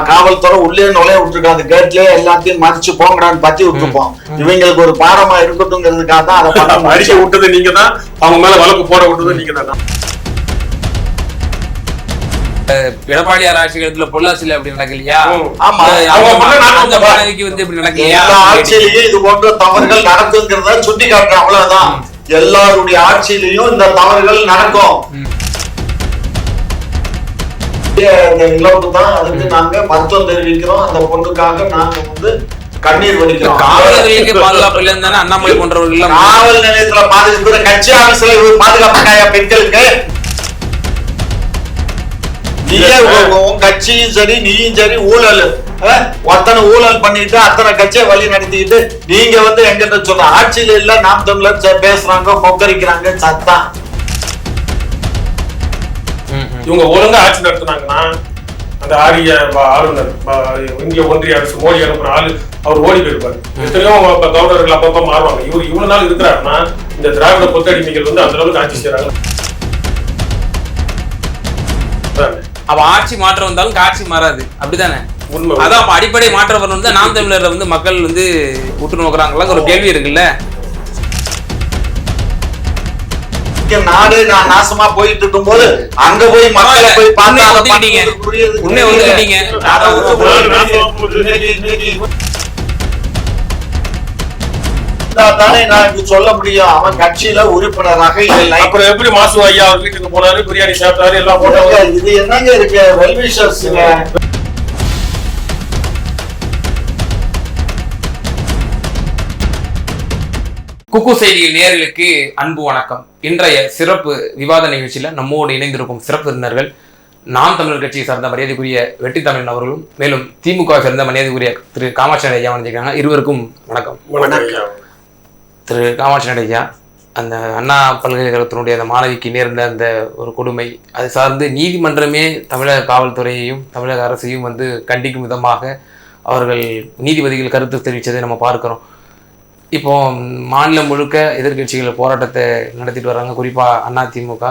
காவல்துறை உள்ளே நுழைய விட்டுருக்கோம். அந்த கேட்லயே எல்லாத்தையும் மறிச்சு போங்கடான்னு பத்தி விட்டுருப்போம். இவங்களுக்கு ஒரு பாடமா இருக்கட்டும்ங்கிறதுக்காக தான் அதை பண்ண மறிக்க விட்டது நீங்க தான், அவங்க மேல வழக்கு போட விட்டது நீங்க தான். எடப்பாடியார் ஆட்சி காலத்துல பொள்ளாச்சியில அப்படி நடக்கலையா? எல்லா ஆட்சியிலையும் இது போன்ற தவறுகள் நடக்குங்கிறத சுட்டி காட்டுறேன். அவ்வளவுதான். எல்லாருடைய ஆட்சியிலையும் இந்த தவறுகள் நடக்கும். இழப்பு தான். அதுக்கு நாங்க மருத்துவம் தெரிவிக்கிறோம். அந்த பொண்ணுக்காக நாங்க கண்ணீர் வடிக்கிறோம். காவலர்களுக்கு பாதுகாப்பு இல்லைன்னு தானே அண்ணாமலை போன்றவர்கள் காவல் நிலையத்துல பாதுகாப்பு, கட்சி ஆபீஸ்ல பாதுகாப்பு பெண்களுக்கு கட்சியும் சரி நீயும் சரி ஊழல் அத்தனை ஊழல் பண்ணிட்டு அத்தனை கட்சியை வழி நடத்திக்கிட்டு நீங்க எங்கிட்ட சொல்ற ஆட்சியில இல்ல நாம் தமிழர் பேசுறாங்க, கொக்கரிக்கிறாங்க, சத்தா. இவங்க ஒழுங்கா ஆட்சி நடத்தினாங்கன்னா அந்த ஆளுநர் இந்திய ஒன்றிய அரசு மோடி அனுப்புற ஆளு அவர் ஓடி போயிருப்பாரு. எத்தனையோ கவர்னர்கள் அப்பப்ப மாறுவாங்க. இவர் இவ்வளவு நாள் இருக்கிறாருன்னா இந்த திராவிட கொத்தடிமைகள் அந்த அளவுக்கு ஆட்சி செய்யறாங்க. அவ ஆட்சி மாற்றம் வந்தாலும் காட்சி மாறாது, அப்படித்தானே? உண்மை. அதான் அடிப்படை மாற்றம் வரணும். நாம் தமிழர் மக்கள் உற்று நோக்குறாங்களா ஒரு கேள்வி இருக்குல்ல. நாடு நான் நாசமா போயிட்டு இருக்கும் போது அங்க போய் மக்களை போய் உண்மை ஒதுக்கிட்டீங்க. தானே நான் சொல்ல முடியும். அவன் கட்சியில உறுப்பினராக இல்லை. அப்புறம் எப்படி மாசு ஐயா அவர் வீட்டுக்கு போனாரு, பிரியாணி சாப்பிட்டாரு, எல்லாம் போட்டாங்க. இது என்னங்க இருக்கு? வெல்விஷர்ஸ்ங்க. குக்கு செய்திகள் நேயர்களுக்கு அன்பு வணக்கம். இன்றைய சிறப்பு விவாத நிகழ்ச்சியில நம்மோடு இணைந்திருக்கும் சிறப்பு விருந்தினர்கள் நாம் தமிழர் கட்சியை சார்ந்த மரியாதைக்குரிய வெற்றி தமிழன் அவர்களும், மேலும் திமுக சேர்ந்த மரியாதைக்குரிய திரு காமாட்சி ஐயா வந்திருக்காங்க. இருவருக்கும் வணக்கம். திரு காமாட்சி ஐயா, அந்த அண்ணா பல்கலைக்கழகத்தினுடைய அந்த மாணவிக்கு நேர்ந்த அந்த ஒரு கொடுமை, அது சார்ந்து நீதிமன்றமே தமிழக காவல்துறையையும் தமிழக அரசையும் கண்டிக்கும் விதமாக அவர்கள் நீதிபதிகள் கருத்து தெரிவித்ததை நம்ம பார்க்குறோம். இப்போ மாநிலம் முழுக்க எதிர்கட்சிகள் போராட்டத்தை நடத்திட்டு வர்றாங்க, குறிப்பாக அதிமுக.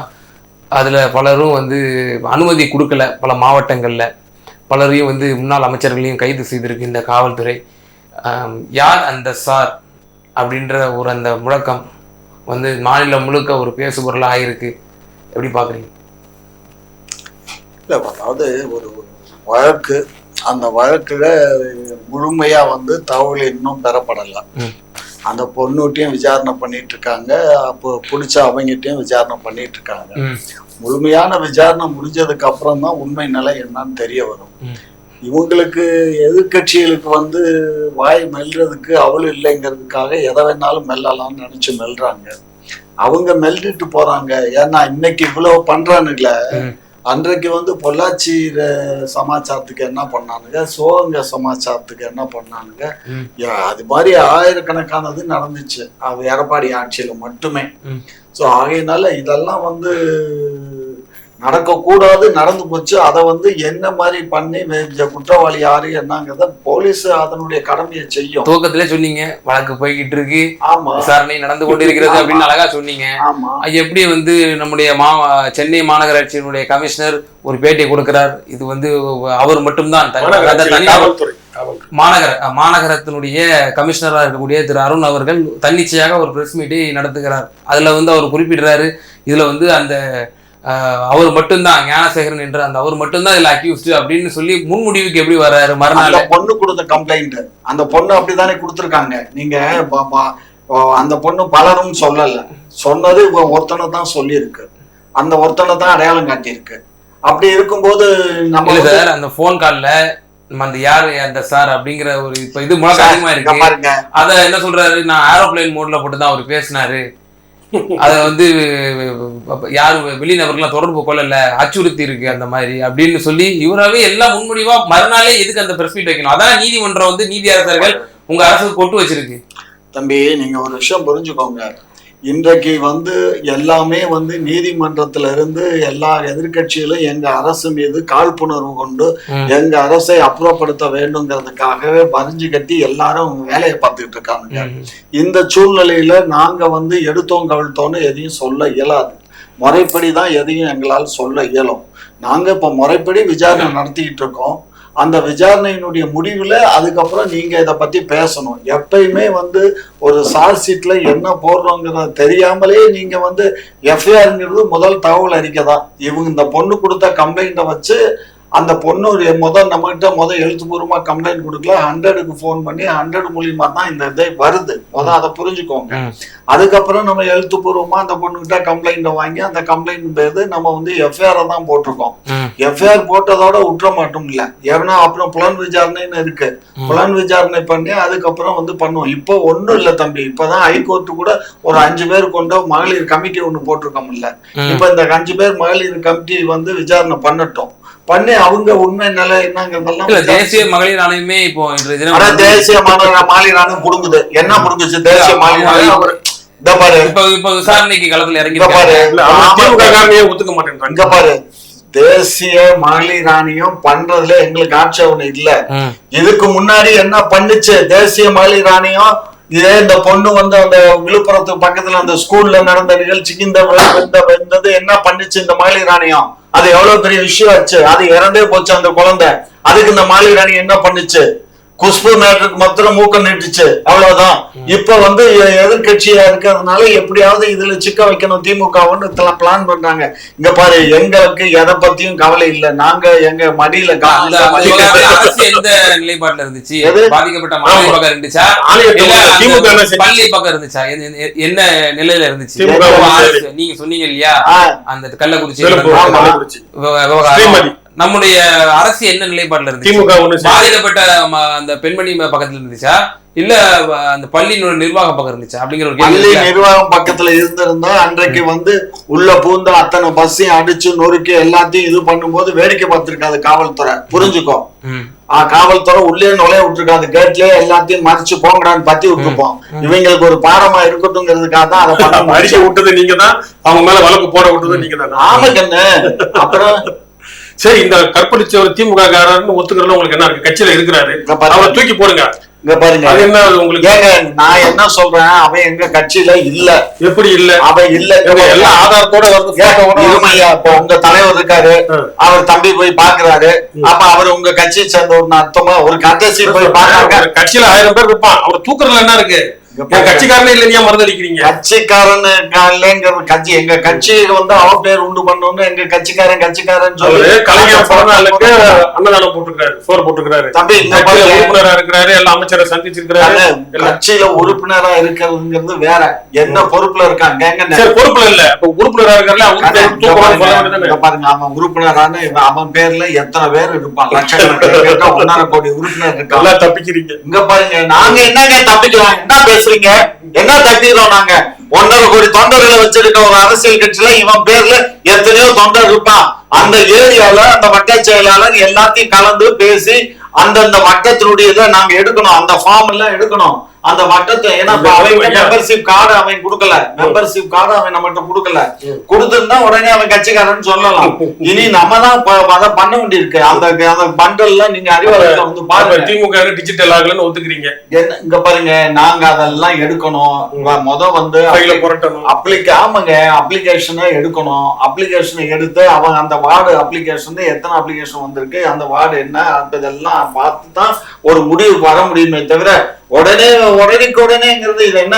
அதில் பலரும் அனுமதி கொடுக்கல. பல மாவட்டங்களில் பலரையும் முன்னாள் அமைச்சர்களையும் கைது செய்திருக்கு இந்த காவல்துறை. யார் அந்த சார் அப்படின்ற ஒரு அந்த முழக்கம் மாநிலம் முழுக்க ஒரு பேசுபொருளாக ஆகிருக்கு. எப்படி பார்க்குறீங்க? இல்லை, அதாவது ஒரு வழக்கு, அந்த வழக்குல முழுமையா தகவல் இன்னும் பெறப்படலை. அந்த பொண்ணுகிட்டையும் விசாரணை பண்ணிட்டு இருக்காங்க, அப்போ பிடிச்ச அவங்ககிட்டையும் விசாரணை பண்ணிட்டு இருக்காங்க. முழுமையான விசாரணை முடிஞ்சதுக்கு அப்புறம் தான் உண்மை நிலை என்னன்னு தெரிய வரும். இவங்களுக்கு எதிர்கட்சிகளுக்கு வாய் மெல்றதுக்கு அவளு இல்லைங்கிறதுக்காக எதை வேணாலும் மெல்லலாம்னு நினைச்சு மெல்றாங்க. அவங்க மெல்லிட்டு போறாங்க. ஏன்னா இன்னைக்கு இவ்வளவு பண்றானுங்கள, அன்றைக்கு பொள்ளாச்சி சமாச்சாரத்துக்கு என்ன பண்ணானுங்க, சிவகங்கை சமாச்சாரத்துக்கு என்ன பண்ணானுங்க, அது மாதிரி ஆயிரக்கணக்கானது நடந்துச்சு எடப்பாடி ஆட்சியில மட்டுமே. ஸோ ஆகையினால இதெல்லாம் நடக்கக்கூடாது, நடந்து போச்சு. அதை என்ன மாதிரி பண்ணி குற்றவாளி யாரு என்னங்கிறத போலீஸ் அதனுடைய கடமையை செய்யும். துவக்கத்திலே சொன்னீங்க வழக்கு போய்கிட்டு இருக்கு, ஆமா, விசாரணை நடந்து கொண்டிருக்கிறது அப்படின்னு அழகா சொன்னீங்க. ஆமா, எப்படி நம்முடைய சென்னை மாநகராட்சியினுடைய கமிஷனர் ஒரு பேட்டியை கொடுக்கிறார். இது அவர் மட்டும்தான் மாநகரத்தினுடைய கமிஷனராக இருக்கக்கூடிய திரு அருண் அவர்கள் தன்னிச்சையாக ஒரு பிரஸ் மீட்டை நடத்துகிறார். அதுல அவர் குறிப்பிடுறாரு, இதுல அந்த அவர் மட்டும்தான் ஞானசேகரன் என்ற அந்த அவர் மட்டும்தான் இதுல அக்யூஸ்ட் அப்படின்னு சொல்லி முன்முடிவுக்கு எப்படி வர்றாரு? மறுநாள் பொண்ணு கொடுத்த கம்ப்ளைண்ட், அந்த பொண்ணு அப்படித்தானே கொடுத்துருக்காங்க. நீங்க அந்த பொண்ணு பலரும் சொல்லல, சொன்னது ஒருத்தனை தான் சொல்லியிருக்கு, அந்த ஒருத்தனை தான் அடையாளம் காட்டியிருக்கு. அப்படி இருக்கும்போது நம்ம சார் அந்த போன் கால்ல அந்த யாரு அந்த சார் அப்படிங்கிற ஒரு இப்ப இது முழக்கம் அதிகமா இருக்கு பாருங்க. அத என்ன சொல்றாரு, நான் ஏரோப்ளைன் மோட்ல போட்டுதான் அவர் பேசினாரு, அதை யாரு வெளிநபர்கள்லாம் தொடர்பு கொள்ளல, அச்சுறுத்தி இருக்கு அந்த மாதிரி அப்படின்னு சொல்லி இவராவே எல்லாம் முன்முடிவா மறுநாளே எதுக்கு அந்த பிரஸ் மீட் வைக்கணும்? அதான் நீதிமன்றம் நீதி அரசர்கள் உங்க அரசுக்கு கொட்டு வச்சிருக்கு. தம்பி, நீங்க ஒரு விஷயம் புரிஞ்சுக்கோங்க. இன்றைக்கு எல்லாமே நீதிமன்றத்துல இருந்து எல்லா எதிர்கட்சிகளும் எங்க அரசு மீது காழ்ப்புணர்வு கொண்டு எங்க அரசை அப்புறப்படுத்த வேண்டுங்கிறதுக்காகவே பறிஞ்சு கட்டி எல்லாரும் வேலையை பார்த்துக்கிட்டு இருக்காங்க. இந்த சூழ்நிலையில நாங்க எடுத்தோம் கவிழ்த்தோன்னு எதையும் சொல்ல இயலாது. முறைப்படிதான் எதையும் எங்களால் சொல்ல இயலும். நாங்க இப்ப முறைப்படி விசாரணை நடத்திக்கிட்டு இருக்கோம். அந்த விசாரணையினுடைய முடிவுல அதுக்கப்புறம் நீங்க இதை பத்தி பேசணும். எப்பயுமே வந்து ஒரு சார்ஜ் ஷீட்ல என்ன போடுறோங்கிறத தெரியாமலே நீங்க வந்து எஃப்ஐஆர்ங்கிறது முதல் தகவல் அறிக்கை தான். இவங்க இந்த பொண்ணு கொடுத்த கம்ப்ளைண்ட்டை வச்சு அந்த பொண்ணு நம்மகிட்ட எழுத்துப்பூர்வமா கம்ப்ளைண்ட் கொடுக்கல, 100க்கு போன் பண்ணி 100 மூலியமா தான் இந்த இதை வருது. அதை புரிஞ்சுக்கோங்க. அதுக்கப்புறம் நம்ம எழுத்துப்பூர்வமா அந்த பொண்ணுகிட்ட கம்ப்ளைண்ட் வாங்கி அந்த கம்ப்ளைண்ட் பேரு நம்ம வந்து எஃப்ஐஆர் தான் போட்டிருக்கோம். எஃப்ஐஆர் போட்டதோட விட்டுற மாட்டோம் இல்ல, ஏன்னா அப்புறம் புலன் விசாரணைன்னு இருக்கு. புலன் விசாரணை பண்ணி அதுக்கப்புறம் வந்து பண்ணுவோம். இப்போ ஒண்ணும் இல்ல தம்பி, இப்பதான் ஹைகோர்ட்டு கூட ஒரு 5 பேர் கொண்ட மகளிர் கமிட்டி ஒண்ணு போட்டிருக்கோம் இல்ல. இப்ப இந்த 5 பேர் மகளிர் கமிட்டி வந்து விசாரணை பண்ணட்டும், பண்ணி அவங்க உண்மை நிலை என்னங்கிறதெல்லாம். தேசிய மகளிர் ஆணையமே இப்போ தேசிய மகளிர் ஆணையம் புடுங்குது. என்ன புடுங்குச்சு தேசிய மகளிர் ஆணையம்? இப்ப விசாரணைக்கு களத்துல இறங்கி ஒத்துக்க மாட்டேன். பாரு, தேசிய மகளிர் ஆணையம் பண்றதுல எங்களுக்கு ஆட்சேபனை இல்ல. இதுக்கு முன்னாடி என்ன பண்ணுச்சு தேசிய மகளிர் ஆணையம்? இதே இந்த பொண்ணு வந்து அந்த விழுப்புரத்து பக்கத்துல அந்த ஸ்கூல்ல நடந்த நிகழ்ச்சிக்கு இந்த என்ன பண்ணுச்சு இந்த மகளிர் ஆணையம்? அது எவ்வளவு பெரிய விஷயம் ஆச்சு. அது இறந்தே போச்சு அந்த குழந்தை. அதுக்கு இந்த மகளிர் ஆணையம் என்ன பண்ணுச்சு? குஷ்பு மேட்டருக்கு மாத்திரம் மூக்கம் நீட்டுச்சு, அவ்வளவுதான். இப்ப வந்து எதிர்கட்சியா இருக்கிறதுனால எப்படியாவது இதுல சிக்க வைக்கணும் திமுகன்னு பிளான் பண்றாங்க. இங்க பாரு, எங்களுக்கு எதை பத்தியும் கவலை இல்ல. நாங்க எங்க மடியில எந்த நிலைப்பாட்டுல இருந்துச்சு? பாதிக்கப்பட்ட மாநில பக்கம் இருந்துச்சா, பள்ளி பக்கம் இருந்துச்சா, என்ன நிலையில இருந்துச்சு? நீங்க சொன்னீங்க இல்லையா அந்த கள்ளக்குறிச்சி விவகாரம், நம்முடைய அரசு என்ன நிலைப்பாடுல இருந்துச்சு? பாதிக்கப்பட்ட அந்த பெண்மணி பக்கத்துல இருந்துச்சா இல்ல அந்த பள்ளி நிர்வாக பக்கம் இருந்துச்சா அப்படிங்கிற ஒரு பள்ளி நிர்வாகம் பக்கத்துல இருந்திருந்தா அன்றைக்கு வந்து உள்ள பூந்த அத்தனை பஸ்ஸையும் அடிச்சு நொறுக்கி எல்லாத்தையும் இது பண்ணும்போது வேடிக்கை பார்த்திருக்காது காவல்துறை. புரிஞ்சுக்கோ, காவல்துறை உள்ளே நுழைய விட்டுருக்காது, கேட்லயே எல்லாத்தையும் மறைச்சு போங்கடான்னு பத்தி விட்டுருப்போம். இவங்களுக்கு ஒரு பாடமா இருக்கட்டும்ங்கிறதுக்காக தான் அதை பண்ண அடிக்க விட்டது நீங்க தான், அவங்க மேல வழக்கு போட விட்டது நீங்க தான். ஆமா கண்ணு. அப்புறம் சரி, இந்த கற்பழிச்ச ஒரு திமுக காரன்னு ஒத்துக்கிறதுல உங்களுக்கு என்ன இருக்கு? கட்சியில இருக்கிறாரு, அவரை தூக்கி போடுங்க. இங்க பாருங்க, அது என்ன உங்களுக்கு? ஏங்க நான் என்ன சொல்றேன், அவன் எங்க கட்சியில இல்ல. எப்படி இல்ல? அவன் இல்ல, எல்லா ஆதாரத்தோட இப்ப உங்க தலைவர் இருக்காரு, அவர் தம்பி போய் பாக்குறாரு. அப்ப அவர் உங்க கட்சியை சேர்ந்த ஒரு அர்த்தமா? ஒரு கட்சி போய் பாக்குறாங்க, கட்சியில 1000 பேர் இருப்பான், அவர் தூக்குறதுல என்ன இருக்கு? கட்சிக்காரனே இல்ல, நீங்க மறுதளிக்கிறீங்க. கட்சிக்காரன்னு கட்சி எங்க கட்சி வந்து அவ பேர் உண்டு பண்ணணும். எங்க கட்சிக்காரன் சொல்லி கலைஞர் பிறந்தநாளுக்கு அன்னதானம் போட்டுக்கிறாரு, சோறு போட்டுக்கிறாரு. தம்பி உறுப்பினரா இருக்கிறாரு, எல்லா அமைச்சரை சந்திச்சிருக்கிறாரு. கட்சியில உறுப்பினரா இருக்கிறதுங்கிறது வேற. என்ன பொறுப்புல இருக்காங்க? பொறுப்புல இல்ல, உறுப்பினரா இருக்காரு. பாருங்க, அவன் உறுப்பினரான அவன் பேர்ல எத்தனை பேர் இருப்பான்? லட்சக்கணக்கில் 1.5 கோடி உறுப்பினர் இருக்காங்க. தப்பிக்கிறீங்க. இங்க பாருங்க, நாங்க என்னங்க தப்பிக்கிறோம்? என்ன பேசுறீங்க? என்ன தப்பிக்கிறோம்? நாங்க 1.5 கோடி தொண்டர்களை வச்சிருக்க ஒரு அரசியல் கட்சியில இவன் பேர்ல எத்தனையோ தொண்டர் இருப்பான். அந்த ஏரியால அந்த வட்ட செயலாளர் எல்லாத்தையும் கலந்து பேசி அந்தந்த வட்டத்தினுடைய இதை நாங்க எடுக்கணும், அந்த ஃபார்ம் எல்லாம் எடுக்கணும். அந்த வட்டத்தை, ஏன்னா மெம்பர்ஷிப் கார்டு அவன் கொடுக்கல, மெம்பர்ஷிப் கார்டு அவன் நம்மகிட்ட கொடுக்கல. கொடுத்திருந்தா உடனே அவன் கட்சிக்காரன்னு சொல்லலாம். இனி நம்ம தான் அதை பண்ண வேண்டியிருக்கு. அந்த பண்டல்ல நீங்க அறிவாளர்கள் வந்து பாருங்க. திமுக டிஜிட்டல் ஆகலன்னு ஒத்துக்கிறீங்க. இங்க பாருங்க, நாங்க அதெல்லாம் எடுக்கணும். வந்து ஆமாங்க, அப்ளிகேஷனை எடுக்கணும். அப்ளிகேஷனை எடுத்து அவன் அந்த வார்டு அப்ளிகேஷன் எத்தனை அப்ளிகேஷன் வந்திருக்கு, அந்த வார்டு என்ன, இதெல்லாம் பார்த்து தான் ஒரு முடிவு வர முடியுமே தவிர உடனேங்கிறது இது என்ன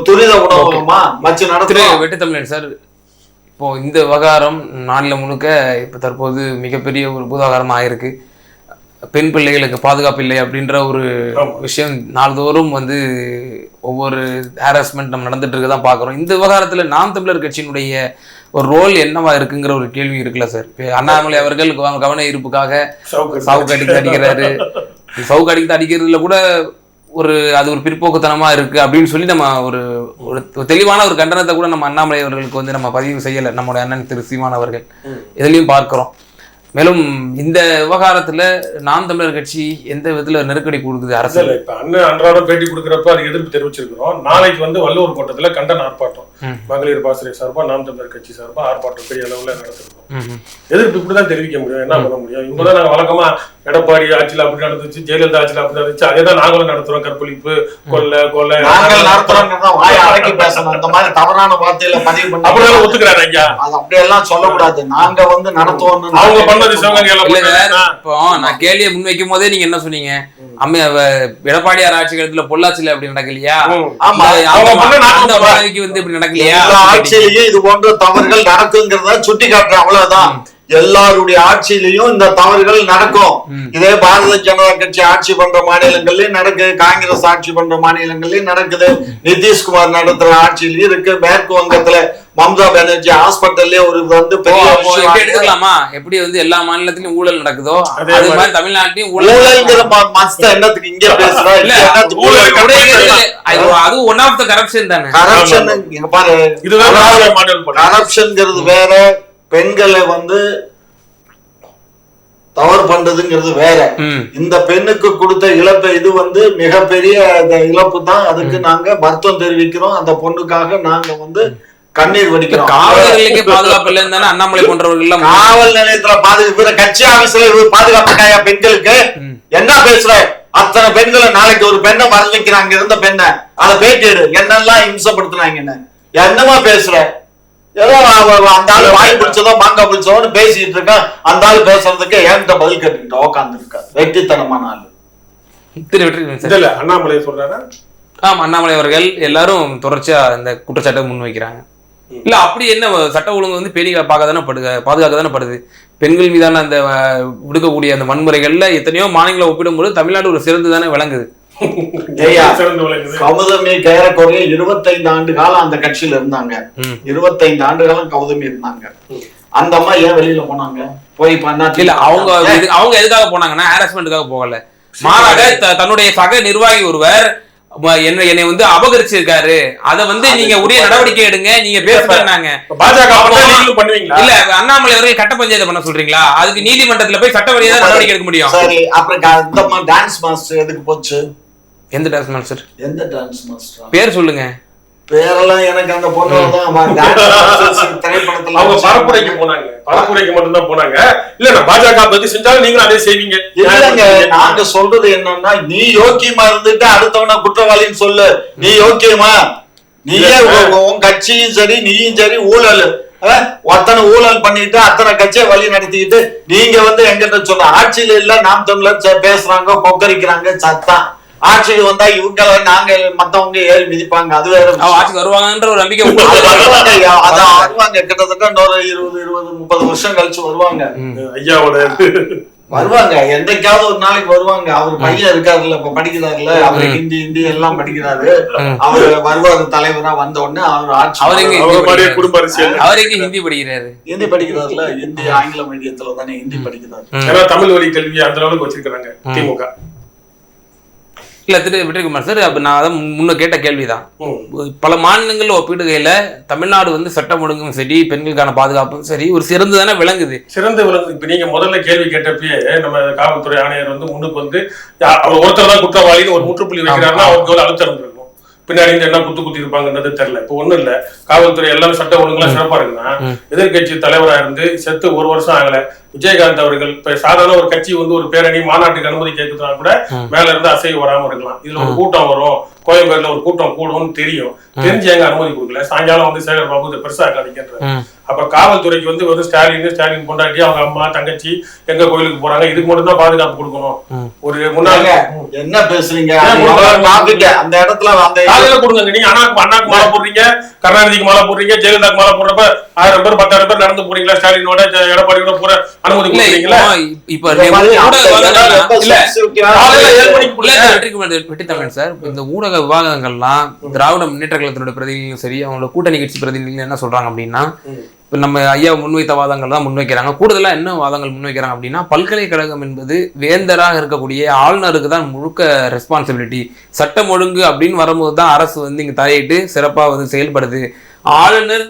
துரித உணவகமா வச்சு நடத்துற? வெட்டுத்தமிழன் சார், இப்போ இந்த விவகாரம் நாளில் முழுக்க இப்போ தற்போது மிகப்பெரிய ஒரு பூதாகாரம் ஆயிருக்கு. பெண் பிள்ளைகளுக்கு பாதுகாப்பு இல்லை அப்படின்ற ஒரு விஷயம் நாள்தோறும் வந்து ஒவ்வொரு ஹாரஸ்மெண்ட் நம்ம நடந்துட்டு இருக்க தான் பார்க்குறோம். இந்த விவகாரத்தில் நாம் தமிழர் கட்சியினுடைய ஒரு ரோல் என்னவா இருக்குங்கிற ஒரு கேள்வி இருக்குல்ல சார். அண்ணாமலை அவர்கள் கவன ஈர்ப்புக்காக சவுக்கு அடிக்கிறாரு. சவுக்கு அடிக்கிறதுல கூட அது ஒரு பிற்போக்குத்தனமா இருக்கு அப்படின்னு சொல்லி நம்ம ஒரு தெளிவான ஒரு கண்டனத்தை கூட நம்ம அண்ணாமலை அவர்களுக்கு வந்து நம்ம பதிவு செய்யலை. நம்முடைய அண்ணன் திரு சீமான் அவர்கள் இதுலயும் பார்க்கிறோம். மேலும் இந்த விவகாரத்துல நாம் தமிழர் கட்சி எந்த விதத்துல நெருக்கடி கொடுக்குது அரசு? இப்ப அண்ணன் அன்றாட பேட்டி கொடுக்குறப்ப அது எதிர்ப்பு தெரிவிச்சிருக்கிறோம். நாளைக்கு வந்து வள்ளுவர் கோட்டத்துல கண்டன ஆர்ப்பாட்டம். மகளிர் பாசறை சார்பா நாம் தமிழர் கட்சி சார்பா ஆர்ப்பாட்டம் பெரிய அளவுல நடத்திருக்கோம். எதிர்ப்பு இப்படிதான் தெரிவிக்க முடியும், என்ன பண்ண முடியும்? இவங்கதான் நாங்க வழக்கமா எடப்பாடி ஆட்சியில் அப்படி நடந்துச்சு, ஜெயலலிதா ஆட்சியில் அப்படி நடந்துச்சு, அதே தான் நாங்களும் நடத்துறோம். கற்பழிப்பு, கொலை அந்த மாதிரி தவறான வார்த்தையில பதிவு பண்ணி அப்படியெல்லாம் ஒத்துக்கிறாரு ஐயா. அது அப்படியெல்லாம் சொல்லக்கூடாது. நாங்க வந்து நடத்துவோம். அவங்க பண்ணது இப்போ நான் கேள்வியை முன்வைக்கும் போதே நீங்க என்ன சொன்னீங்க? எடப்பாடியார் ஆட்சி காலத்துல பொள்ளாச்சியில அப்படி நடக்கலையா? வந்து இப்படி நடக்கலையா? ஆட்சியிலேயே இது போன்ற தவறுகள் நடக்குங்கிறத சுட்டி காட்டுறேன், அவ்வளவுதான். எல்லாருடைய ஆட்சியிலையும் இந்த தவறுகள் நடக்கும். இதே பாரதிய ஜனதா கட்சி ஆட்சி பண்ற மாநிலங்கள்லயும் நடக்குது, காங்கிரஸ் ஆட்சி பண்ற மாநிலங்கள்லயும் நடக்குது, நிதிஷ்குமார் நடத்துற ஆட்சியிலயும் இருக்கு. மேற்கு வங்கத்துல மம்தா பானர்ஜி ஹாஸ்பிட்டல்லே ஒரு வந்து எடுத்துக்கலாமா? எப்படி வந்து எல்லா மாநிலத்திலும் ஊழல் நடக்குதோ அதே மாதிரி தமிழ்நாட்டிலும் ஊழல்ங்கிற மஸ்த என்னத்துக்கு இங்க பேசுறா? அது ஒன் ஆஃப் த கரப்ஷன் தானே. கரப்ஷன் இங்க பாரு, கரப்ஷன்ங்கிறது வேற, பெண்களை வந்து தவறு பண்றதுங்கிறது வேற. இந்த பெண்ணுக்கு கொடுத்த இழப்பு இது வந்து மிகப்பெரிய இழப்பு தான். அதுக்கு நாங்க வருத்தம் தெரிவிக்கிறோம். அந்த பொண்ணுக்காக நாங்க வந்து கண்ணீர் வடிக்கிறோம். காவலர்களுக்கு பாதுகாப்பு இல்லைன்னு தானே அண்ணாமலை போன்றவர்கள் காவல் நிலையத்துல பாதுகாப்பு, கட்சி ஆபீஸ்ல பாதுகாப்பு பெண்களுக்கு என்ன பேசுற? அத்தனை பெண்களை நாளைக்கு ஒரு பெண்ணை வரலைக்கிறாங்க, இருந்த பெண்ணை அதை பேட்டிடு என்னெல்லாம் இம்சப்படுத்தினாங்க, என்னமா பேசுற? ஏதோ அந்த ஆளு வாய் பிடிச்சதோ மாங்காய் பிடிச்சதோன்னு பேசிட்டு இருக்கா. அந்த ஆளு பேசுறதுக்கு என்கிட்ட பதில் கேட்டுக்கிட்ட உட்கார்ந்து இருக்கா. வெற்றித்தனமான ஆளு. அண்ணாமலை சொல்றாரு. ஆமா, அண்ணாமலை அவர்கள் எல்லாரும் தொடர்ச்சியா இந்த குற்றச்சாட்டை முன்வைக்கிறாங்க. இல்ல அப்படி என்ன சட்ட ஒழுங்கு வந்து பெரிய பாதுகாக்க தானே படுது. பெண்கள் மீதான அந்த விடுக்கக்கூடிய அந்த வன்முறைகள்ல எத்தனையோ மாநிலங்களை ஒப்பிடும்போது தமிழ்நாடு ஒரு சிறந்து தானே விளங்குது. கௌதமி ஏறக்குறைய 25 ஆண்டு காலம் அந்த கட்சியில இருந்தாங்க. 25 ஆண்டு காலம் கௌதமி இருந்தாங்க. அந்த அம்மா ஏன் வெளியில போனாங்க? போய் பண்ணா இல்ல அவங்க எதுக்காக போனாங்கன்னா ஹாரஸ்மெண்ட்டுக்காக போகல. மாறாக தன்னுடைய சக நிர்வாகி ஒருவர் என்னை வந்து அபகரிச்சிருக்காரு, அத வந்து நீங்க உரிய நடவடிக்கை எடுங்க, நீங்க பேசுறாங்க. இல்ல அண்ணாமலை அவர்கள் கட்ட பஞ்சாயத்து பண்ண சொல்றீங்களா? அதுக்கு நீதிமன்றத்துல போய் சட்ட வழியா நடவடிக்கை எடுக்க முடியும். சரி, அப்புறம் டான்ஸ் மாஸ்டர் எதுக்கு போச்சு? எந்த டான்ஸ் மாஸ்டர்? எந்த டான்ஸ் மாஸ்டர் பேர் சொல்லுங்க. பேரெல்லாம் எனக்கு அந்த பொண்ணு திரைப்படத்துல அவங்க பரப்புரைக்கு போனாங்க. பரப்புரைக்கு மட்டும்தான் போனாங்க. இல்ல பாஜக பத்தி செஞ்சாலும் நீங்களும் அதே செய்வீங்க. இல்லங்க, நாங்க சொல்றது என்னன்னா, நீ யோக்கியமா இருந்துட்டு அடுத்தவன குற்றவாளின்னு சொல்லு. நீ யோக்கியமா? நீயே உன் கட்சியும் சரி நீயும் சரி ஊழல், அத்தனை ஊழல் பண்ணிட்டு அத்தனை கட்சியை வழி நடத்திக்கிட்டு நீங்க வந்து எங்கிட்ட சொல்ற ஆட்சியில இல்ல நாம் தமிழர் பேசுறாங்க, கொக்கரிக்கிறாங்க, சத்தம். ஆட்சிக்கு வந்தா இவங்க நாங்க மத்தவங்க ஏறி மிதிப்பாங்க. அது வேற ஆட்சிக்கு வருவாங்கன்ற ஒரு நம்பிக்கை வருவாங்க. கிட்டத்தட்ட இன்னொரு 20-30 வருஷம் கழிச்சு வருவாங்க. ஐயாவோட வருவாங்க, என்னைக்காவது ஒரு நாளைக்கு வருவாங்க. அவர் பையன் இருக்காருல்ல, இப்ப படிக்கிறாருல்ல, அவரு ஹிந்தி எல்லாம் படிக்கிறாரு. அவரு வருவாரு தலைவரா வந்த உடனே அவர் ஆட்சி குடும்ப அரசியல் அவருக்கு ஹிந்தி படிக்கிறாரு. ஹிந்தி படிக்கிறாருல, ஹிந்தி ஆங்கில மீடியத்துல தானே ஹிந்தி படிக்கிறாரு. தமிழ் வழி கல்வி அந்த அளவுக்கு வச்சிருக்காங்க திமுக. இல்ல வெற்றிக்குமார் சார், அப்ப நான் அதான் முன்ன கேட்ட கேள்விதான். பல மாநிலங்கள்ல ஒப்பிடுகையில தமிழ்நாடு வந்து சட்டம் ஒழுங்கும் சரி, பெண்களுக்கான பாதுகாப்பும் சரி ஒரு சிறந்துதானே விளங்குது. சிறந்து விளங்குது. இப்ப நீங்க முதல்ல கேள்வி கேட்டப்பயே நம்ம காவல்துறை ஆணையர் வந்து முன்னுக்கு வந்து அவர் ஒருத்தர் தான் குற்றவாளின்னு ஒரு முற்றுப்புள்ளி வைக்கிறாருன்னா அவருக்கு ஒரு அழுத்தம் இருந்திருக்கும். பின்னாடி என்ன குத்தி இருப்பாங்கன்றது தெரியல. இப்ப ஒண்ணும் இல்ல, காவல்துறை எல்லாமே சட்ட ஒழுங்குலாம் சிறப்பா இருக்குன்னா எதிர்கட்சி தலைவரா இருந்து செத்து 1 வருஷம் ஆகல விஜயகாந்த் அவர்கள் இப்ப சாதாரண ஒரு கட்சி வந்து ஒரு பேரணி மாநாட்டுக்கு அனுமதி கேட்குறதுனா கூட மேல இருந்து அசைவு வராம இருக்கலாம். இதுல ஒரு கூட்டம் வரும், கோயம்பேடுல ஒரு கூட்டம் கூடும்னு தெரியும், தெரிஞ்சு எங்க அனுமதி கொடுக்கல. சாயங்காலம் வந்து சேகர் பாபு இதை பெருசா காணிக்கின்ற அப்ப காவல்துறைக்கு வந்து ஒரு ஸ்டாலின் பொண்டாட்டி அவங்க அம்மா தங்கச்சி எங்க கோயிலுக்கு போறாங்க, இதுக்கு மட்டும் தான் பாதுகாப்பு கொடுக்கணும். ஒரு முன்னாடி என்ன பேசுறீங்க அந்த இடத்துல கொடுங்க. நீங்க அண்ணாக்கு மாலை போடுறீங்க, கருணாநிதிக்கு மாலை போடுறீங்க, ஜெயலலிதாக்கு மாலை போடுறப்ப 1000 பேர் 10,000 பேர் நடந்து போறீங்களா? ஸ்டாலினோட எடப்பாடியோட போற அனுமதி கொடுக்குறீங்களா? இப்ப சார், இந்த ஊடக விவாதங்கள்லாம் திராவிட முன்னேற்ற கழகத்தினுடைய பிரதிநிதிகளும் சரி, அவங்களோட கூட்டணி கட்சி பிரதிநிதிகள் என்ன சொல்றாங்க அப்படின்னா, இப்ப நம்ம ஐயா முன்வைத்த வாதங்கள் தான் முன்வைக்கிறாங்க. கூடுதலா என்ன வாதங்கள் முன்வைக்கிறாங்க அப்படின்னா, பல்கலைக்கழகம் என்பது வேந்தராக இருக்கக்கூடிய ஆளுநருக்கு தான் முழுக்க ரெஸ்பான்சிபிலிட்டி. சட்டம் ஒழுங்கு அப்படின்னு வரும்போது தான் அரசு வந்து இங்க தலையிட்டு சிறப்பா வந்து செயல்படுது. ஆளுநர்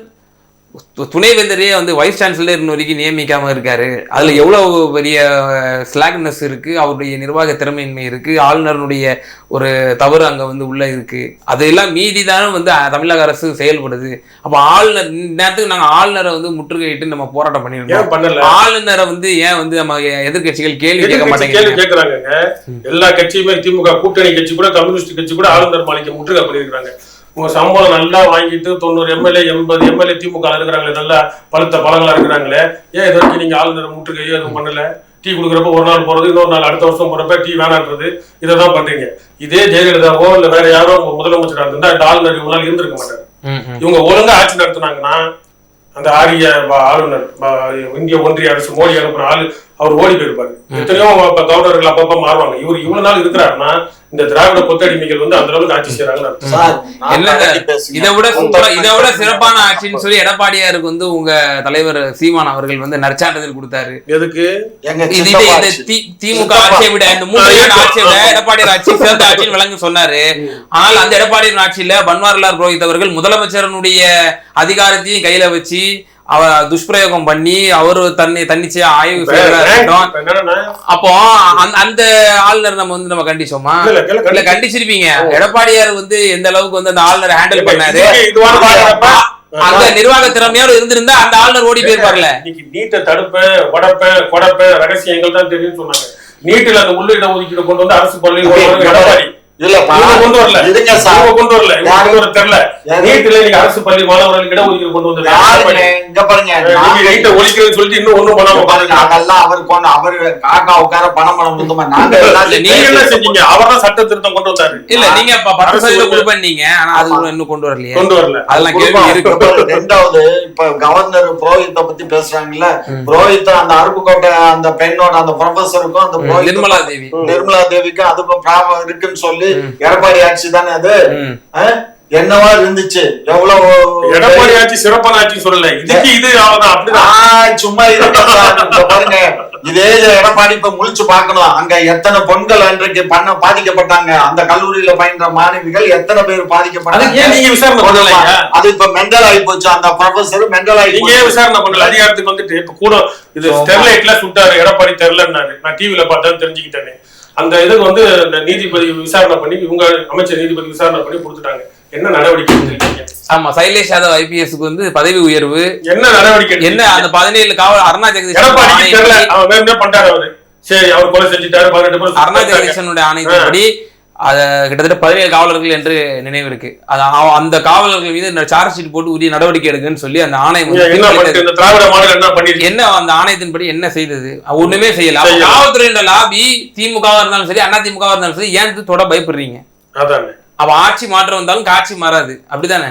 துணைவேந்தரே வந்து வைஸ் சான்சலர் இன்ன வரைக்கும் நியமிக்காம இருக்காரு. அதுல எவ்வளவு பெரிய ஸ்லாக்னஸ் இருக்கு, அவருடைய நிர்வாக திறமையின்மை இருக்கு, ஆளுநருடைய ஒரு தவறு அங்க வந்து உள்ள இருக்கு. அதெல்லாம் மீறி தானே வந்து தமிழக அரசு செயல்படுது. அப்ப ஆளுநர் நேரத்துக்கு நாங்க ஆளுநரை வந்து முற்றுகையிட்டு நம்ம போராட்டம் பண்ணிருக்கோம். ஆளுநரை வந்து ஏன் வந்து நம்ம எதிர்கட்சிகள் கேள்வி கேட்க மாட்டேங்கிறாங்க. எல்லா கட்சியுமே திமுக கூட்டணி கட்சி கூட கம்யூனிஸ்ட் கட்சி கூட ஆளுநர் மாளிகை முற்றுகை பண்ணிருக்காங்க. உங்க சம்பளம் நல்லா வாங்கிட்டு 90 எம்எல்ஏ 80 எம்எல்ஏ திமுக இருக்கிறாங்களே, நல்லா பழுத்த பழங்களா இருக்கிறாங்களே, ஏன் இது வரைக்கும் நீங்க ஆளுநர் முற்றுகையோ எதுவும் பண்ணல? டீ கொடுக்குறப்ப ஒரு நாள் போறது, இன்னொரு நாள் அடுத்த வருஷம் போறப்ப டீ வேணான்றது, இதைதான் பண்றீங்க. இதே ஜெயலலிதாவோ இல்ல வேற யாரோ முதலமைச்சராக இருந்தா இந்த ஆளுநர் இவங்க நாள் இருந்திருக்க மாட்டாங்க. இவங்க ஒழுங்கா ஆட்சி நடத்தினாங்கன்னா அந்த ஆளுநர் இந்திய ஒன்றிய அரசு மோடி அனுப்புற ஆளு அவர் ஓடி போயிருப்பாரு. எத்தனையோ கவர்னர்கள் அப்பப்ப மாறுவாங்க. இவர் இவ்வளவு நாள் இருக்கிறாருன்னா இந்த திராவிட கொத்தடிமைகள் வந்து அந்த அளவுக்கு ஆட்சி செய்யறாங்கன்னு இதை விட சிறப்பான ஆட்சின்னு சொல்லி எடப்பாடியாருக்கு வந்து உங்க தலைவர் சீமான் அவர்கள் வந்து நற்சான்றிதழ் கொடுத்தாரு. எதுக்கு? திமுக ஆட்சியை விட இந்த 3 ஆட்சியை விட எடப்பாடியார் ஆட்சி சிறந்த ஆட்சின்னு விளங்க சொன்னாரு. ஆனால் அந்த எடப்பாடியார் ஆட்சியில பன்வாரிலால் புரோஹித் அவர்கள் முதலமைச்சரனுடைய அதிகாரத்தையும் கையில வச்சு அவர் துஷ்பிரயோகம் பண்ணி அவரு தன்னிச்சையா ஆய்வு செய்யறோம். அப்போ அந்த ஆளுநர் நம்ம கண்டிச்சோமா? இல்ல கண்டிச்சிருப்பீங்க. எடப்பாடியார் வந்து எந்த அளவுக்கு வந்து அந்த ஆளுநரை ஹேண்டில் பண்ணாரு, அந்த நிர்வாக திறமையோடு இருந்திருந்தா அந்த ஆளுநர் ஓடி போயிருப்பார்ல. நீட்டை தடுப்பேன், கொடப்பேன் ரகசியங்கள் தான் தெரியும் சொன்னாங்க. நீட்டுல அந்த உள்ள இட ஒதுக்கீடு கொண்டு வந்து அரசு பள்ளி எடப்பாடி கொண்டு வரல. நீட்டுல நீங்க அரசு பள்ளி மாணவர்களுக்கு இட ஒதுக்கீடு கொண்டு வந்து சொல்லிட்டு இன்னும் ஒண்ணும் பண்ணாம பாருங்க. அதெல்லாம் அவரு காக்கா உட்கார பணம் நீங்க என்ன செஞ்சீங்க? அவர் தான் சட்ட திருத்தம் கொண்டு வந்தாரு. இல்ல நீங்க 10% பண்ணீங்க, ஆனா அது இன்னும் கொண்டு வரல. அதெல்லாம் கேள்வி இருக்கு. ரெண்டாவது இப்ப கவர்னர் புரோஹித்தை பத்தி பேசுறாங்கல்ல, புரோஹித் அந்த அருப்புக்கோட்டை அந்த பெண்ணோட அந்த ப்ரொஃபஸருக்கும் அந்த நிர்மலா தேவிக்கும் அதுக்கும் ப்ராப்ளம் இருக்குன்னு சொல்லி எடப்பாடி ஆட்சி தானே அது என்னவா இருந்துச்சு? எவ்வளவு எடப்பாடி ஆட்சி சிறப்பான ஆட்சி சொல்லல, இதுக்கு இது அப்படிதான் சும்மா இருக்கு பாருங்க. இதே எடப்பாடி இப்ப முழிச்சு பார்க்கணும், அங்க எத்தனை பெண்கள் அன்றைக்கு பாதிக்கப்பட்டாங்க, அந்த கல்லூரியில பயின்ற மாணவிகள் எத்தனை பேர் பாதிக்கப்பட்டாங்க. அது இப்ப மெண்டல் ஆகி போச்சு. அந்த ப்ரொஃபசர் மெண்டல் ஆகி விசாரணை பண்ணல. அதிகாரத்துக்கு வந்துட்டு இப்ப கூட இது ஸ்டெர்லைட்ல சுட்டாரு எடப்பாடி தெரியலன்னாரு. நான் டிவில பார்த்தா தெரிஞ்சுக்கிட்டேனே. அந்த இதுக்கு வந்து நீதிபதி விசாரணை பண்ணி இவங்க அமைச்சர் நீதிபதி விசாரணை பண்ணி கொடுத்துட்டாங்க. என்ன நடவடிக்கை? ஆமா, சைலேஷ் யாதவ் ஐபிஎஸ்க்கு வந்து பதவி உயர்வு. என்ன நடவடிக்கை? என்ன அந்த 17 காவல் அருணா ஜெகதீஷ் பண்றாரு அவரு. சரி, அவர் கொலை செஞ்சுட்டாரு. 18 அருணா ஜெகதீஷனுடைய ஆணையத்தின்படி கிட்டத்தட்ட 17 காவலர்கள் என்று நினைவு இருக்கு. அந்த காவலர்கள் மீது சார்ஜ் ஷீட் போட்டு உரிய நடவடிக்கை எடுக்குன்னு சொல்லி அந்த ஆணையம் என்ன அந்த ஆணையத்தின்படி என்ன செய்தது? ஒண்ணுமே செய்யல. காவல்துறையோட லாபி திமுக இருந்தாலும் சரி அண்ணா திமுக இருந்தாலும் சரி ஏன் தொட பயப்படுறீங்க? அப்ப ஆட்சி மாற்றம் வந்தாலும் காட்சி மாறாது, அப்படித்தானே?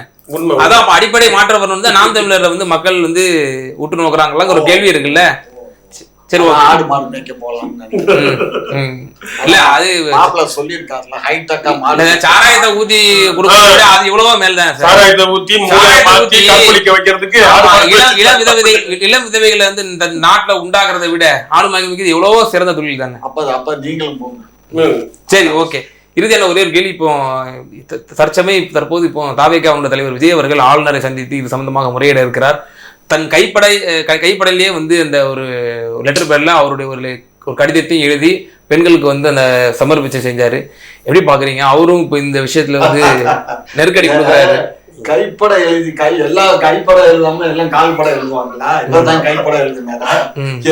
அதான் அடிப்படை மாற்றம் வரணும். நாம் தமிழர் வந்து மக்கள் வந்து உற்று நோக்குறாங்களா ஒரு கேள்வி இருக்குல்ல. சரி, ஆடு மாடு மேய்க்க போலாம். இல்ல அது சொல்லிருக்காருல, ஹைடெக்கா சாராயத்தை ஊத்தி கொடுக்கறது அது இவ்வளவோ மேல்தான். சாராயத்தை ஊத்தி வைக்கிறதுக்கு இளம் விதவைகளை வந்து இந்த நாட்டுல உண்டாக்குறதை விட ஆடு மாய்க்கு எவ்வளவோ சிறந்த தொழில் தானே. அப்ப நீங்களும் போங்க. சரி, ஓகே. இறுதியான ஒரே ஒரு கேள்வி. இப்போ தற்போது இப்போ தாவேகா தலைவர் விஜய் அவர்கள் ஆளுநரை சந்தித்து இது சம்பந்தமாக முறையிட இருக்கிறார். தன் கைப்படையிலேயே வந்து அந்த ஒரு லெட்டர் பேர்ல அவருடைய ஒரு கடிதத்தையும் எழுதி பெண்களுக்கு வந்து அந்த சமர்ப்பிச்சு செஞ்சாரு. எப்படி பாக்குறீங்க? அவரும் இப்ப இந்த விஷயத்துல வந்து நெருக்கடி கொடுக்குறாரு. கைப்பட எழுதி எல்லா கைப்பட எழுதாம எல்லாம் கால்பட எழுதுவாங்களா? இப்பதான் கைப்பட எழுதுனாரா?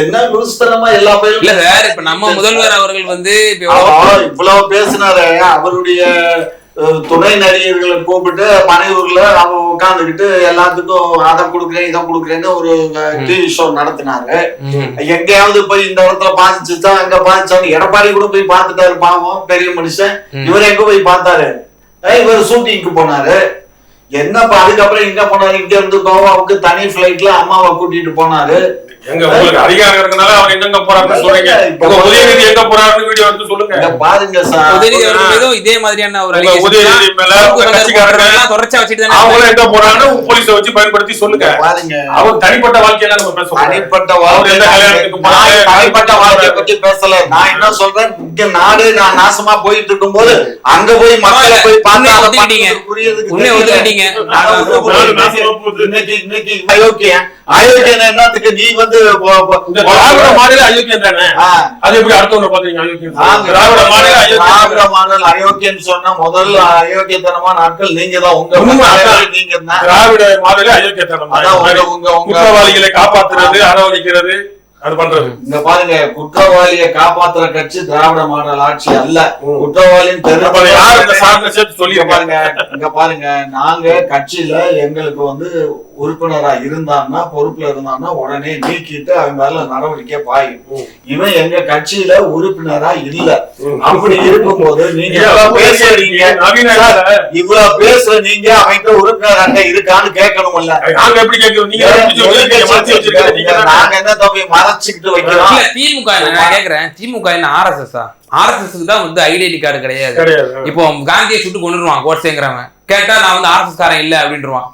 என்ன லூஸ்தனமா எல்லா பேரும் இல்ல சார். இப்ப நம்ம முதல்வர் அவர்கள் வந்து இவ்வளவு பேசினாரு. அவருடைய துணை நடிகர்களை கூப்பிட்டு பனையூர்ல அவங்க உட்காந்துக்கிட்டு எல்லாத்துக்கும் அதை கொடுக்குறேன் இதை கொடுக்குறேன்னு ஒரு டிவி ஷோ நடத்தினாரு. எங்கேயாவது போய் இந்த இடத்துல பாதிச்சுச்சா அங்க பாதிச்சாங்க. எடப்பாடி கூட போய் பார்த்துட்டாரு, பாவம் பெரிய மனுஷன். இவர் எங்க போய் பார்த்தாரு? இவர் ஷூட்டிங்க்கு போனாரு. என்னப்பா அதுக்கப்புறம் எங்க போனாரு? இங்க இருந்து கோவாவுக்கு தனி பிளைட்ல அம்மாவை கூட்டிட்டு போனாரு. எங்க உங்களுக்கு அதிகாரம் இருக்கனால அவர் எங்க போறாருன்னு சொல்றீங்க. உங்க உதயநிதி எங்க போறாருன்னு வீடியோ எடுத்து சொல்லுங்க. பாருங்க சார், உதயநிதி அவர்கள் இதே மாதிரியான ஒரு உதயநிதி மேல தொடர்ச்சியா வச்சுட்டு அவங்களும் எங்க போறான்னு போலீஸ வச்சு பயன்படுத்தி சொல்லுங்க. பாருங்க, அவர் தனிப்பட்ட வாழ்க்கையில நம்ம பேசுவோம். தனிப்பட்ட வாழ்க்கையை பத்தி பேசல. நான் என்ன சொல்றேன், இங்க நாடு நான் நாசமா போயிட்டு இருக்கும் போது அங்க போய் மக்களை போய் இன்னைக்கு அயோக்கியன் என்னத்துக்கு நீ வந்து திராவிட மாநில அயோக்கியன் தானே, அது எப்படி அடுத்தவங்க பாத்தீங்க அயோக்கியன்? திராவிட மாநில அயோக்கியன் சொன்ன முதல் அயோக்கியத்தனமான ஆட்கள் நீங்க தான். நீங்க திராவிட மாநில அயோக்கியத்தனம், குற்றவாளிகளை காப்பாத்துறது, அரவணைக்கிறது, அது பண்றது. இங்க பாருங்க, குற்றவாளியை காப்பாத்துற கட்சி திராவிட மாடல் ஆட்சி அல்ல. குற்றவாளியின் பாருங்க, இங்க பாருங்க, நாங்க கட்சியில எங்களுக்கு வந்து உறுப்பினரா இருந்தான்னா, பொறுப்புல இருந்தான்னா உடனே நீக்கிட்டு அவன் மேல நடவடிக்கை பாயும். இவன் எங்க கட்சியில உறுப்பினரா இல்ல. அப்படி இருக்கும்போது நீங்க பேசுறீங்க, இவ்வளவு பேசுற நீங்க அவன்கிட்ட உறுப்பினர் அங்க இருக்கான்னு கேட்கணும்ல. நாங்க எப்படி கேட்கிறோம்? நாங்க என்ன தம்பி மறைச்சுக்கிட்டு வைக்கிறோம்? திமுக நான் கேக்குறேன், திமுக என்ன ஆர்எஸ்எஸ் ஆர்எஸ்எஸ் தான் வந்து ஐடென்டி கார்டு கிடையாது. இப்போ காந்தியை சுட்டு கொண்டுருவான் கோட்ஸேங்கிறவன், கேட்டா நான் வந்து ஆர்எஸ்எஸ் காரன் இல்ல அப்படின்றான்.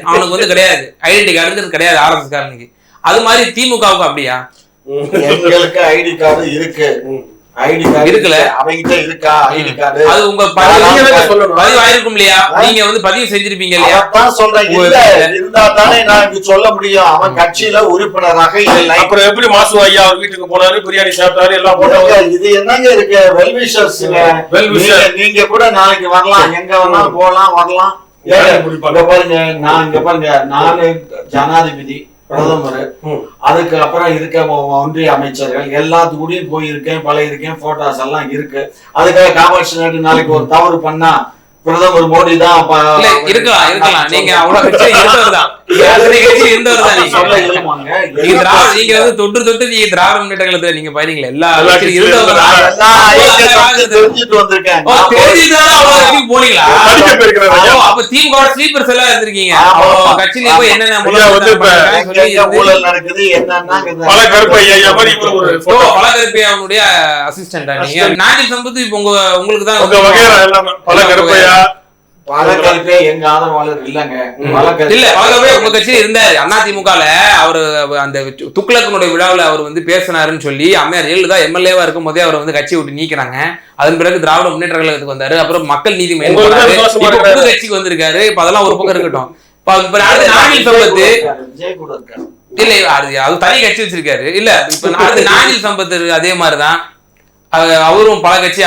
அவனுக்கு வந்து கிடையாது ஐடென்டி கார்டுங்கிறது கிடையாது ஆர்எஸ்எஸ் காரனுக்கு. அது மாதிரி திமுகவுக்கு அப்படியா? எங்களுக்கு ஐடி கார்டு இருக்கு, ஐடி கார்டு இருக்குல்ல, அவங்கிட்ட இருக்கா ஐடி கார்டு? அது உங்க பதிவு ஆயிருக்கும் இல்லையா? நீங்க வந்து பதிவு செஞ்சிருப்பீங்க இல்லையா? அதான் சொல்றேன், இருந்தா தானே நான் சொல்ல முடியும். அவன் கட்சியில உறுப்பினராக இல்லை. அப்புறம் எப்படி மாசு ஐயா அவர் வீட்டுக்கு போனாரு, பிரியாணி சாப்பிட்டாரு, எல்லாம் போட்டாங்க. இது என்னங்க இருக்கு? வெல்விஷர்ஸ், நீங்க கூட நாளைக்கு வரலாம், எங்க வேணாலும் போலாம் வரலாம். பாருங்க, நான் இங்க பாருங்க, நானு ஜனாதிபதி, பிரதமர், அதுக்கு அப்புறம் இருக்க ஒன்றிய அமைச்சர்கள் எல்லாத்துக்கூடயும் போயிருக்கேன், பழகிருக்கேன், போட்டோஸ் எல்லாம் இருக்கு. அதுக்காக காமாட்சி நாயுடு நாளைக்கு ஒரு தவறு பண்ணா பிரதமர் மோடி தான் இருக்கலாம். நீங்க அவ்வளவு இருந்தவர்தான், நீங்க வந்து தொட்டு தொட்டு நீங்க திராவிட முன்னேற்ற கழகத்துல நீங்க பாருங்களா எல்லா தெரிஞ்சுட்டு வந்திருக்கேன். போனீங்களா? அப்ப திமுக ஸ்லீப்பர்ஸ் எல்லாம் இருந்திருக்கீங்க கட்சியில. போய் என்னென்ன ஊழல் நடக்குது என்னன்னா பலகருப்பையாவுடைய அசிஸ்டண்டா நீங்க? நாட்டில் சம்பத்து இப்ப உங்களுக்கு தான் பலகருப்பே எங்க ஆதரவாளர் இல்லங்க. இல்ல பலகருப்பே உங்க கட்சியில இருந்தாரு அதிமுகல. அவரு அந்த துக்ளக்கினுடைய விழாவில் அவர் வந்து பேசினாருன்னு சொல்லி அம்மையார் ஜெயலலிதா எம்எல்ஏவா இருக்கும் போதே அவர் வந்து கட்சியை விட்டு நீக்கிறாங்க. அதன் பிறகு திராவிட முன்னேற்ற கழகத்துக்கு வந்தாரு. அப்புறம் மக்கள் நீதி மய்யம் புது கட்சிக்கு வந்திருக்காரு. இப்ப அதெல்லாம் ஒரு பக்கம் இருக்கட்டும். நானில் சம்பத்து இல்ல, அது தனி கட்சி வச்சிருக்காரு. இல்ல இப்ப நானில் சம்பத்து அதே மாதிரிதான். அவரும் பல கட்சி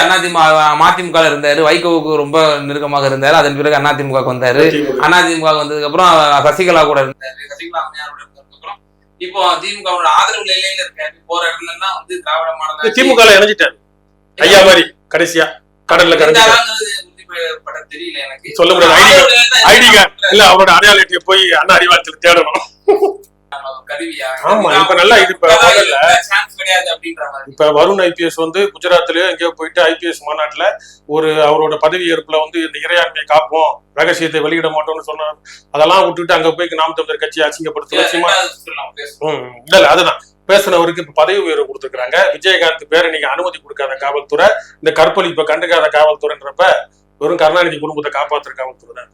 மதிமுக இருந்தாரு. வைகோவுக்கு ரொம்ப நெருக்கமாக இருந்தாரு. அதன் பிறகு அதிமுக வந்தாரு. அதிமுக வந்ததுக்கு அப்புறம் சசிகலா கூட இருந்தாரு. சசிகலா அம்மையாரோட இருந்ததுக்கு இப்போ திமுக ஆதரவு நிலையில இருக்காரு. போற இடத்துல வந்து திராவிட மாடல் திமுக இணைஞ்சிட்டாரு ஐயா மாதிரி. கடைசியா கடல்ல தெரியல எனக்கு சொல்ல முடியாது. ஐடி கார்டு இல்ல, அவரோட அடையாளத்தை போய் அண்ணா அறிவாலயத்துல தேடணும். இப்ப வருண் ஐபிஎஸ் வந்து குஜராத்லயோ எங்கேயோ போயிட்டு ஐபிஎஸ் மாநாட்டுல ஒரு அவரோட பதவி ஏற்புல வந்து இந்த இறையாண்மையை காப்போம், ரகசியத்தை வெளியிட மாட்டோம்னு சொன்னார். அதெல்லாம் விட்டுட்டு அங்க போய் நாம் தமிழர் கட்சி அசிங்கப்படுத்த இல்ல, அதுதான் பேசுனவருக்கு இப்ப பதவி உயர்வு கொடுத்துருக்காங்க. விஜயகாந்த் பேரை நீங்க அனுமதி கொடுக்காத காவல்துறை, இந்த கற்பழிப்பை கண்டுக்காத காவல்துறைன்றப்ப வெறும் கருணாநிதி குடும்பத்தை காப்பாத்துற காவல்துறை தான்.